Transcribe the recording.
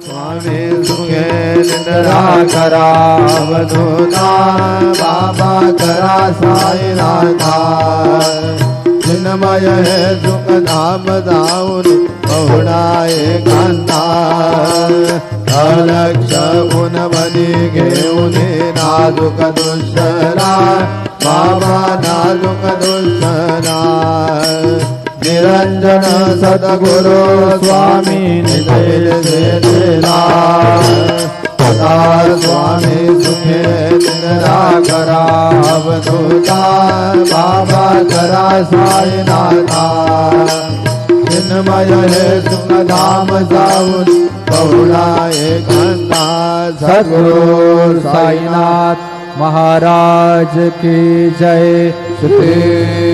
स्वामी सुखे निंद्रा करा अवधूता बाबा करा साईनाथा चिन्मय है सुख धाम दाऊन बहुड़ाए कांता अलक्ष गुण बनी घेऊन नाजुक दुसरा बाबा नाजुक दुसरा निरंजन सद्गुरु स्वामी निजैल से तेरा सदा स्वामी सुखे निंद्रा करा अवधूता बाबा करा साईनाथा चिन्मय है सुख धाम साउन बहुड़ाए कांता सद्गुरु साईनाथ महाराज की जय। श्री